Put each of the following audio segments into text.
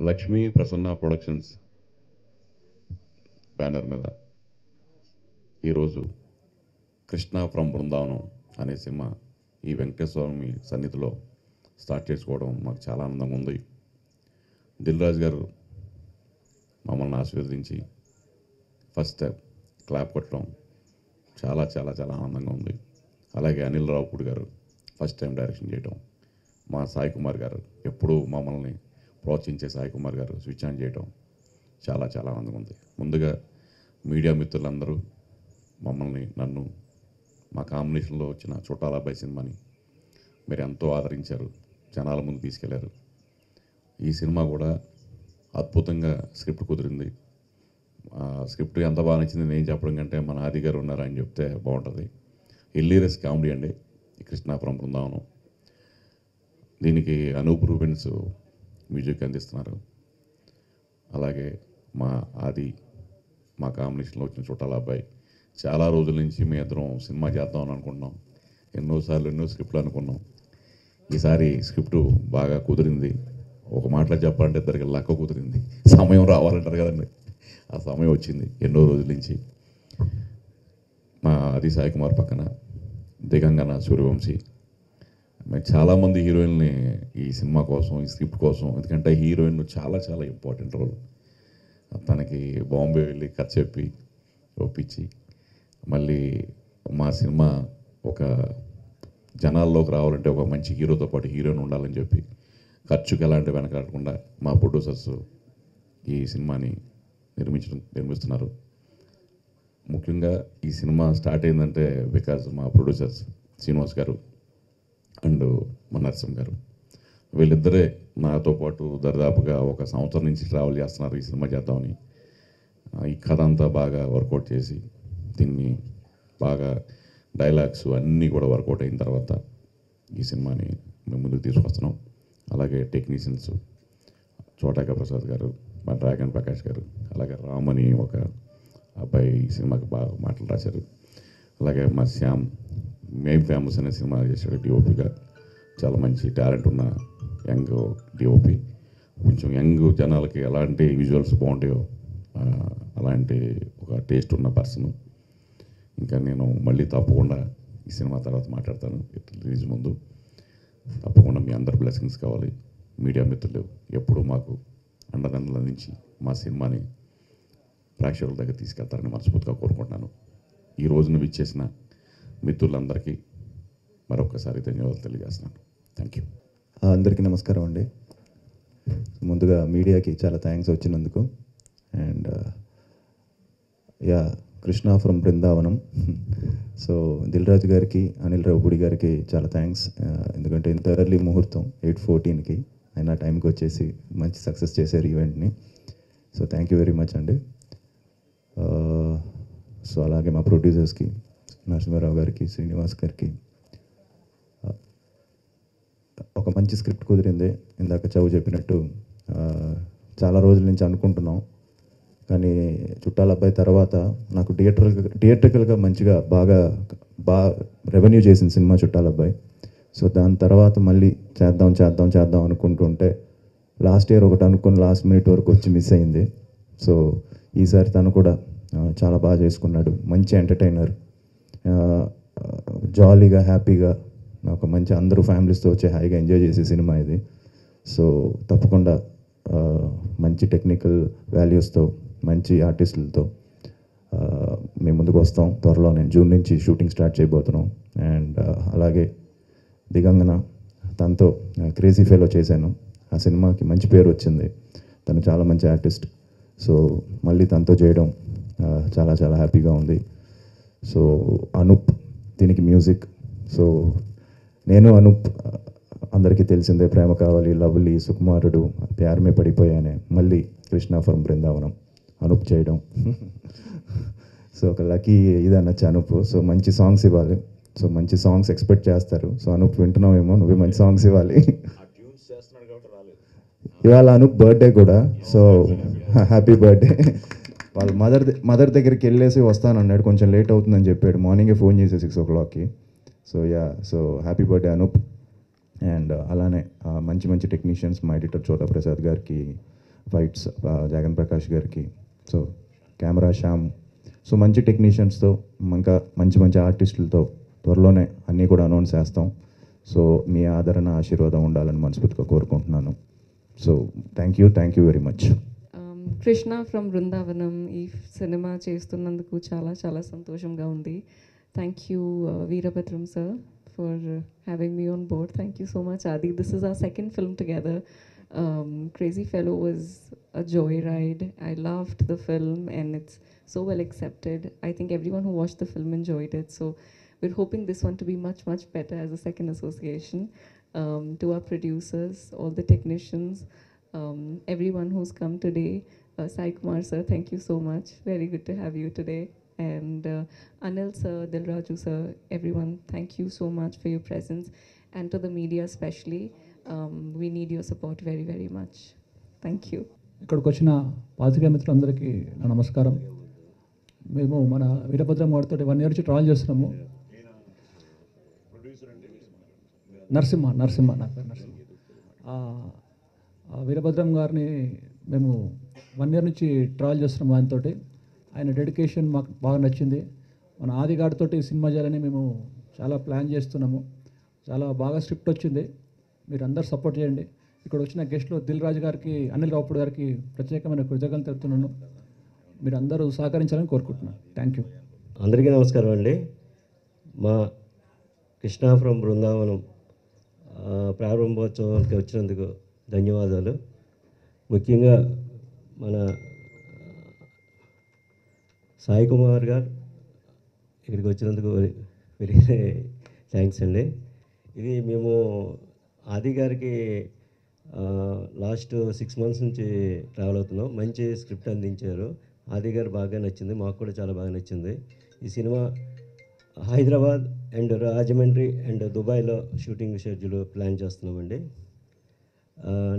Lakshmi Prasanna productions banner మీద ఈరోజు Krishna from Brindavanam అనే సినిమా ఈ వెంకటేశ్వర స్వామి సన్నిధిలో స్టార్ట్ చేసుకోవడం మాకు చాలా ఆనందంగా ఉంది. దిల్ రాజు గారు మమ్మల్ని ఆశీర్వదించి ఫస్ట్ క్లాప్ కొట్టడం చాలా చాలా చాలా ఆనందంగా ఉంది. అలాగే అనిల్ రావుపూడి గారు ఫస్ట్ టైం డైరెక్షన్ చేయడం, మా సాయి కుమార్ గారు ఎప్పుడూ మమ్మల్ని ప్రోత్సహించే సాయి కుమార్ గారు స్విచ్ ఆన్ చేయడం చాలా చాలా ఆనందంగా ఉంది. ముందుగా మీడియా మిత్రులందరూ నన్ను మా కాంబినేషన్లో వచ్చిన చుట్టాల అబ్బాయి సినిమాని మీరు ఎంతో ఆదరించారు, జనాల ముందు తీసుకెళ్లారు. ఈ సినిమా కూడా అద్భుతంగా స్క్రిప్ట్ కుదిరింది. స్క్రిప్ట్ ఎంత బాగా నచ్చింది నేను చెప్పడం కంటే మన ఆది గారు ఉన్నారు అని చెప్తే బాగుంటుంది. హిల్లీరియస్ కామెడీ అండి ఈ కృష్ణ ఫ్రమ్ బృందావనం. దీనికి అనూప్ రూబెన్స్ మ్యూజిక్ అందిస్తున్నారు. అలాగే మా ఆది మా కాంబినేషన్లో వచ్చిన చుట్టాల అబ్బాయి. చాలా రోజుల నుంచి మీ ఇద్దరం సినిమా చేద్దామని అనుకుంటున్నాం. ఎన్నోసార్లు ఎన్నో స్క్రిప్ట్లు అనుకున్నాం. ఈసారి స్క్రిప్టు బాగా కుదిరింది. ఒక మాటలో చెప్పాలంటే ఇద్దరికి లక్క కుదిరింది. సమయం రావాలంటారు కదండి, ఆ సమయం వచ్చింది ఎన్నో రోజుల నుంచి. మా ఆది సాయి కుమార్ పక్కన దిగంగన సూర్యవంశీ, మేము చాలామంది హీరోయిన్ని ఈ సినిమా కోసం ఈ స్క్రిప్ట్ కోసం, ఎందుకంటే హీరోయిన్ చాలా చాలా ఇంపార్టెంట్ రోల్. తనకి బాంబే వెళ్ళి కథ చెప్పి ఒప్పించి మళ్ళీ మా సినిమా ఒక జనాల్లోకి రావాలంటే ఒక మంచి హీరోతో పాటు హీరోయిన్ ఉండాలని చెప్పి ఖర్చుకి ఎలాంటి వెనకాడకుండా మా ప్రొడ్యూసర్స్ ఈ సినిమాని నిర్మిస్తున్నారు. ముఖ్యంగా ఈ సినిమా స్టార్ట్ అయిందంటే బికాజ్ మా ప్రొడ్యూసర్స్ శ్రీనివాస్ గారు అండ్ మా నరసింహ గారు, వీళ్ళిద్దరే నాతో పాటు దరిదాపుగా ఒక సంవత్సరం నుంచి ట్రావెల్ చేస్తున్నారు ఈ సినిమా చేద్దామని. ఈ కథ అంతా బాగా వర్కౌట్ చేసి దీన్ని బాగా డైలాగ్స్ అన్నీ కూడా వర్కౌట్ అయిన తర్వాత ఈ సినిమాని మేము ముందుకు తీసుకొస్తున్నాం. అలాగే టెక్నీషియన్స్ చోటాక ప్రసాద్ గారు, మా డ్రాగన్ ప్రకాష్ గారు, అలాగే రామని ఒక అబ్బాయి ఈ సినిమాకి బాగా మాటలు రాశారు. అలాగే మా శ్యామ్ మేం ఫేమస్ అనే సినిమా చేశాడు డిఓపిగా. చాలా మంచి టాలెంట్ ఉన్న యంగ్ డిఓపి. కొంచెం యంగ్ జనాలకి ఎలాంటి విజువల్స్ బాగుంటాయో అలాంటి ఒక టేస్ట్ ఉన్న పర్సన్. ఇంకా నేను మళ్ళీ తప్పకుండా ఈ సినిమా తర్వాత మాట్లాడతాను రిలీజ్ ముందు. తప్పకుండా మీ అందరి బ్లెస్సింగ్స్ కావాలి. మీడియా మిత్రులు ఎప్పుడూ మాకు అండదండలు అందించి మా సినిమాని ప్రేక్షకుల దగ్గర తీసుకెళ్తారని మనస్ఫూర్తిగా కోరుకుంటున్నాను. ఈ రోజున విచ్చేసిన మిత్రులందరికీ మరొకసారి ధన్యవాదాలు తెలియజేస్తున్నాను. Thank you. అందరికీ నమస్కారం అండి. ముందుగా మీడియాకి చాలా థ్యాంక్స్ వచ్చినందుకు. And Krishna from Brindavanam. So Dil Raju గారికి, అనిల్ రావుపూడి గారికి చాలా థ్యాంక్స్. ఎందుకంటే ఇంత ఎర్లీ ముహూర్తం 8:14కి అయినా టైంకి వచ్చేసి మంచి సక్సెస్ చేశారు ఈవెంట్ని. So thank you very much అండి. సో అలాగే మా ప్రొడ్యూసర్స్కి నరసింహారావు గారికి, శ్రీనివాస్ గారికి. ఒక మంచి స్క్రిప్ట్ కుదిరింది. ఇందాక చౌ చెప్పినట్టు చాలా రోజుల నుంచి అనుకుంటున్నాం, కానీ చుట్టాల అబ్బాయి తర్వాత నాకు థియేట్రికల్గా మంచిగా బాగా రెవెన్యూ చేసిన సినిమా చుట్టాల అబ్బాయి. సో దాని తర్వాత మళ్ళీ చేద్దాం అనుకుంటుంటే లాస్ట్ ఇయర్ ఒకటి అనుకుని లాస్ట్ మినిట్ వరకు వచ్చి మిస్ అయింది. సో ఈసారి తను కూడా చాలా బాగా చేసుకున్నాడు. మంచి ఎంటర్టైనర్, జాలీగా హ్యాపీగా ఒక మంచి అందరూ ఫ్యామిలీస్తో వచ్చి హాయిగా ఎంజాయ్ చేసే సినిమా ఇది. సో తప్పకుండా మంచి టెక్నికల్ వాల్యూస్తో మంచి ఆర్టిస్టులతో మేము ముందుకు వస్తాం త్వరలోనే. జూన్ నుంచి షూటింగ్ స్టార్ట్ చేయబోతున్నాం. అండ్ అలాగే దిగంగన, తనతో క్రేజీ ఫెలో చేశాను. ఆ సినిమాకి మంచి పేరు వచ్చింది. తను చాలా మంచి ఆర్టిస్ట్. సో మళ్ళీ తనతో చేయడం చాలా చాలా హ్యాపీగా ఉంది. సో అనూప్ దీనికి మ్యూజిక్. సో నేను అనూప్ అందరికీ తెలిసిందే, ప్రేమ కావాలి, లవ్లీ, సుకుమారుడు, ప్యారమే పడిపోయానే, మళ్ళీ కృష్ణ ఫ్రమ్ బృందావనం అనూప్ చేయడం. సో ఒక లక్కీ ఇది అనొచ్చు అనూప్. సో మంచి సాంగ్స్ ఇవ్వాలి. సో మంచి సాంగ్స్ ఎక్స్పెక్ట్ చేస్తారు. సో అనూప్ వింటున్నావేమో, నువ్వే మంచి సాంగ్స్ ఇవ్వాలి. ఇవాళ అనూప్ బర్త్డే కూడా. So happy birthday. వాళ్ళ మదర్ దగ్గరికి వెళ్ళేసి వస్తానన్నాడు. కొంచెం లేట్ అవుతుందని చెప్పాడు. మార్నింగే ఫోన్ చేసి 6 o'clockకి. So happy birthday Anoop. And అలానే మంచి మంచి టెక్నీషియన్స్, మా ఎడిటర్ చోటా ప్రసాద్ గారికి, ఫైట్స్ జగన్ ప్రకాష్ గారికి. So camera Shyam. సో మంచి టెక్నీషియన్స్తో ఇంకా మంచి మంచి ఆర్టిస్టులతో త్వరలోనే అన్నీ కూడా అనౌన్స్ చేస్తాం. సో మీ ఆదరణ ఆశీర్వాదం ఉండాలని మనస్ఫూర్తిగా కోరుకుంటున్నాను. So thank you very much. Krishna from Brindavanam ఈ సినిమా చేస్తున్నందుకు చాలా చాలా సంతోషంగా ఉంది. Thank you Veerabhadram sir for having me on board. Thank you so much Adi. This is our second film together. Crazy Fellow was a joyride. I loved the film and it's so well accepted. I think everyone who watched the film enjoyed it. So we're hoping this one to be much, much better as a second association. To our producers, all the technicians, everyone who's come today. Sai Kumar sir, thank you so much. Very good to have you today. And Anil sir, Dilraju sir, everyone, thank you so much for your presence. And to the media especially, we need your support very, very much. Thank you. ఇక్కడికి వచ్చిన పాత్రికేయ మిత్రులందరికీ నా నమస్కారం. మేము మన వీరభద్రం గారితో 1 year నుంచి ట్రావెల్ చేస్తున్నాము. నరసింహ నా పేరు నరసింహ. వీరభద్రం గారిని మేము 1 year నుంచి ట్రావెల్ చేస్తున్నాము ఆయనతోటి. ఆయన డెడికేషన్ మాకు బాగా నచ్చింది. మన ఆది గారితోటి సినిమా చేయాలని మేము చాలా ప్లాన్ చేస్తున్నాము. చాలా బాగా స్క్రిప్ట్ వచ్చింది. మీరు అందరు సపోర్ట్ చేయండి. ఇక్కడ వచ్చిన గెస్ట్లో దిల్ రాజు గారికి, అనిల్ రావుపూడి గారికి ప్రత్యేకమైన కృతజ్ఞతలు తెలుపుతున్నాను. మీరు అందరూ సహకరించాలని కోరుకుంటున్నాను. Thank you. అందరికీ నమస్కారం అండి. మా కృష్ణ ఫ్రమ్ బృందావనం ప్రారంభోత్సవానికి వచ్చినందుకు ధన్యవాదాలు. ముఖ్యంగా మన సాయి కుమార్ గారు ఇక్కడికి వచ్చినందుకు వెరీ థ్యాంక్స్ అండి. ఇది మేము ఆది గారికి లాస్ట్ 6 months నుంచి ట్రావెల్ అవుతున్నాం. మంచి స్క్రిప్ట్ అందించారు. ఆది గారు బాగా నచ్చింది, మాకు కూడా చాలా బాగా నచ్చింది. ఈ cinema Hyderabad and Rajahmundry and దుబాయ్లో షూటింగ్ షెడ్యూల్ ప్లాన్ చేస్తున్నామండి.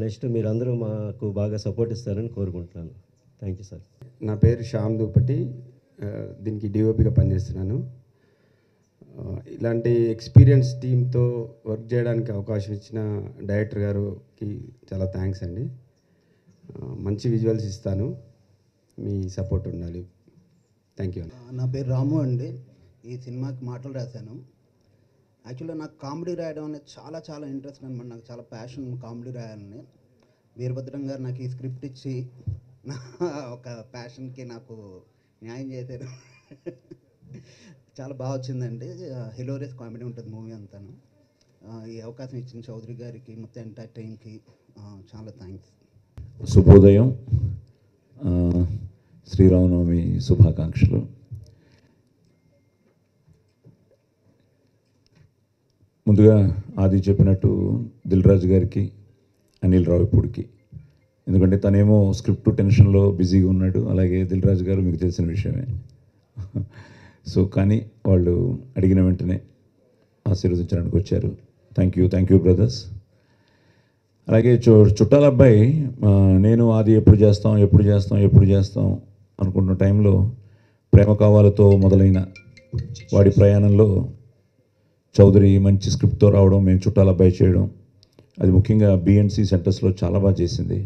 నెక్స్ట్ మీరందరూ మాకు బాగా సపోర్ట్ ఇస్తారని కోరుకుంటున్నాను. Thank you sir. నా పేరు శ్యామ్ దుప్పటి, దీనికి డిఓపిగా పనిచేస్తున్నాను. ఇలాంటి ఎక్స్పీరియన్స్ టీంతో వర్క్ చేయడానికి అవకాశం ఇచ్చిన డైరెక్టర్ గారికి చాలా థ్యాంక్స్ అండి. మంచి విజువల్స్ ఇస్తాను, మీ సపోర్ట్ ఉండాలి. Thank you. నా పేరు రాము అండి. ఈ సినిమాకి మాటలు రాశాను. యాక్చువల్గా నాకు కామెడీ రాయడం అనేది చాలా చాలా ఇంట్రెస్ట్ అనమాట. నాకు చాలా ప్యాషన్ కామెడీ రాయాలని. వీరభద్రం గారు నాకు ఈ స్క్రిప్ట్ ఇచ్చి నా ఒక ప్యాషన్కి నాకు న్యాయం చేశారు. చాలా బాగా వచ్చిందండి. హిలోరియస్ కామెడీ ఉంటుంది మూవీ అంతాను. ఈ అవకాశం ఇచ్చిన చౌదరి గారికి, మొత్తం ఎంటైర్ టీమ్కి చాలా థ్యాంక్స్. శుభోదయం, శ్రీరామనవమి శుభాకాంక్షలు. ముందుగా ఆది చెప్పినట్టు దిల్ రాజు గారికి, అనిల్ రావిపూడికి, ఎందుకంటే తనేమో స్క్రిప్ట్ టెన్షన్లో బిజీగా ఉన్నాడు. అలాగే దిల్ రాజు గారు మీకు తెలిసిన విషయమే. సో కానీ వాళ్ళు అడిగిన వెంటనే ఆశీర్వదించడానికి వచ్చారు. Thank you brothers. అలాగే చుట్టాల అబ్బాయి, నేను ఆది ఎప్పుడు చేస్తాం అనుకుంటున్న టైంలో ప్రేమ కావాలతో మొదలైన వాడి ప్రయాణంలో చౌదరి మంచి స్క్రిప్ట్తో రావడం, మేము చుట్టాల అబ్బాయి చేయడం, అది ముఖ్యంగా బిఎన్సి సెంటర్స్లో చాలా బాగా చేసింది.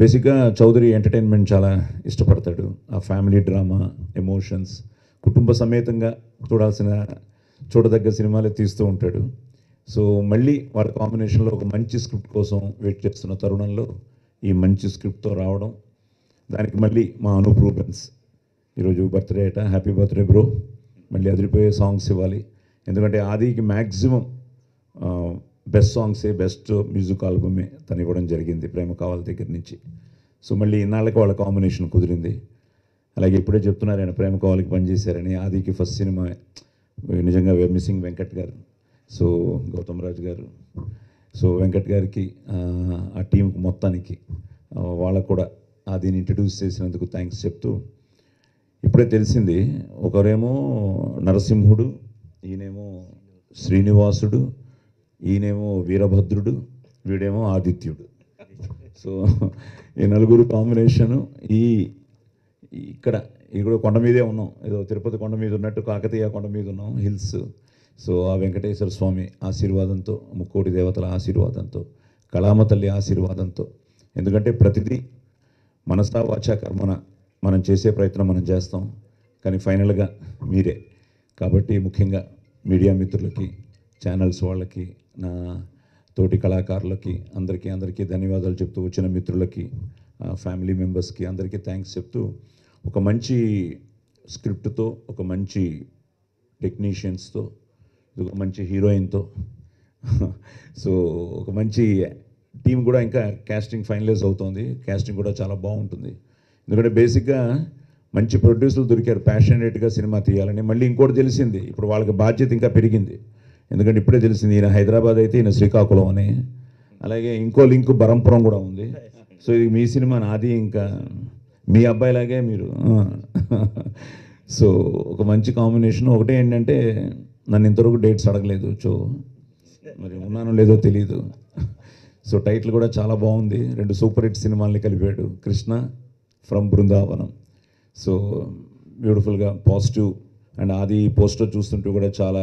బేసిక్గా చౌదరి ఎంటర్టైన్మెంట్ చాలా ఇష్టపడతాడు. ఆ ఫ్యామిలీ డ్రామా, ఎమోషన్స్, కుటుంబ సమేతంగా చూడదగ్గ సినిమాలే తీస్తూ ఉంటాడు. సో మళ్ళీ వాళ్ళ కాంబినేషన్లో ఒక మంచి స్క్రిప్ట్ కోసం వెయిట్ చేస్తున్న తరుణంలో ఈ మంచి స్క్రిప్ట్తో రావడం, దానికి మళ్ళీ మా అనూప్ రూబెన్స్ ఈరోజు బర్త్డే అట, హ్యాపీ బర్త్డే బ్రో, మళ్ళీ అదిరిపోయే సాంగ్స్ ఇవ్వాలి. ఎందుకంటే ఆదికి మ్యాక్సిమం బెస్ట్ సాంగ్సే, బెస్ట్ మ్యూజిక్ ఆల్బమే తను ఇవ్వడం జరిగింది ప్రేమ కావాలి దగ్గర నుంచి. సో మళ్ళీ ఇన్నాళ్ళకి వాళ్ళ కాంబినేషన్ కుదిరింది. అలాగే ఇప్పుడే చెప్తున్నారు ఆయన ప్రేమ కావాలికి పనిచేశారని. ఆదికి ఫస్ట్ సినిమా నిజంగా వేర్ మిస్సింగ్ వెంకట్ గారు, సో గౌతమ్ రాజు గారు, సో వెంకట్ గారికి, ఆ టీంకి మొత్తానికి వాళ్ళకు కూడా ఆదిని ఇంట్రడ్యూస్ చేసినందుకు థ్యాంక్స్ చెప్తూ, ఇప్పుడే తెలిసింది ఒకరేమో నరసింహుడు, ఈయనేమో శ్రీనివాసుడు, ఈయనేమో వీరభద్రుడు, వీడేమో ఆదిత్యుడు. సో ఈ నలుగురు కాంబినేషను ఇక్కడ కొండ మీదే ఉన్నాం, ఏదో తిరుపతి కొండ మీద ఉన్నట్టు కాకతీయ కొండ మీద ఉన్నాం, హిల్స్. సో ఆ వెంకటేశ్వర స్వామి ఆశీర్వాదంతో, ముక్కోటి దేవతల ఆశీర్వాదంతో, కళామ తల్లి ఆశీర్వాదంతో, ఎందుకంటే ప్రతిదీ మనసా వాచా కర్మన మనం చేసే ప్రయత్నం మనం చేస్తాం, కానీ ఫైనల్గా మీరే. కాబట్టి ముఖ్యంగా మీడియా మిత్రులకి, ఛానల్స్ వాళ్ళకి, నా తోటి కళాకారులకి అందరికీ ధన్యవాదాలు చెప్తూ, వచ్చిన మిత్రులకి, ఫ్యామిలీ మెంబర్స్కి అందరికీ థ్యాంక్స్ చెప్తూ, ఒక మంచి స్క్రిప్ట్తో, ఒక మంచి టెక్నీషియన్స్తో, ఒక మంచి హీరోయిన్తో, సో ఒక మంచి టీం కూడా ఇంకా కాస్టింగ్ ఫైనలైజ్ అవుతుంది. కాస్టింగ్ కూడా చాలా బాగుంటుంది. ఎందుకంటే బేసిక్గా మంచి ప్రొడ్యూసర్లు దొరికారు ప్యాషనేట్గా సినిమా తీయాలని. మళ్ళీ ఇంకోటి తెలిసింది, ఇప్పుడు వాళ్ళకి బాధ్యత ఇంకా పెరిగింది. ఎందుకంటే ఇప్పుడే తెలిసింది, ఈయన హైదరాబాద్ అయితే ఈయన శ్రీకాకుళం అని, అలాగే ఇంకో లింక్ బరంపురం కూడా ఉంది. సో ఇది మీ సినిమా, నాది ఇంకా మీ అబ్బాయిలాగే మీరు. సో ఒక మంచి కాంబినేషన్. ఒకటే ఏంటంటే నన్ను ఇంతవరకు డేట్స్ అడగలేదు, సో మరి ఉన్నానో లేదో తెలీదు. సో టైటిల్ కూడా చాలా బాగుంది. 2 సూపర్ హిట్ సినిమాల్ని కలిపాడు, కృష్ణ ఫ్రమ్ బృందావనం. సో బ్యూటిఫుల్గా పాజిటివ్. అండ్ అది పోస్టర్ చూస్తుంటే కూడా చాలా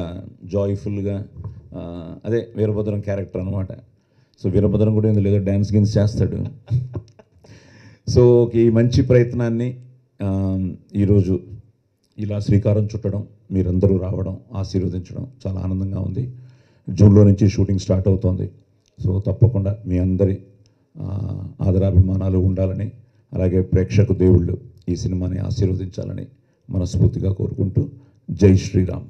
జాయ్ఫుల్గా, అదే వీరభద్రం క్యారెక్టర్ అనమాట. సో వీరభద్రం కూడా ఇందులో ఏదో డ్యాన్స్ గిన్స్ చేస్తాడు. సో ఈ మంచి ప్రయత్నాన్ని ఈరోజు ఇలా శ్రీకారం చుట్టడం, మీరందరూ రావడం, ఆశీర్వదించడం చాలా ఆనందంగా ఉంది. జూన్లో నుంచి షూటింగ్ స్టార్ట్ అవుతోంది. సో తప్పకుండా మీ అందరి ఆదరాభిమానాలు ఉండాలని, అలాగే ప్రేక్షకు దేవుళ్ళు ఈ సినిమాని ఆశీర్వదించాలని మనస్ఫూర్తిగా కోరుకుంటూ, జై శ్రీరామ్.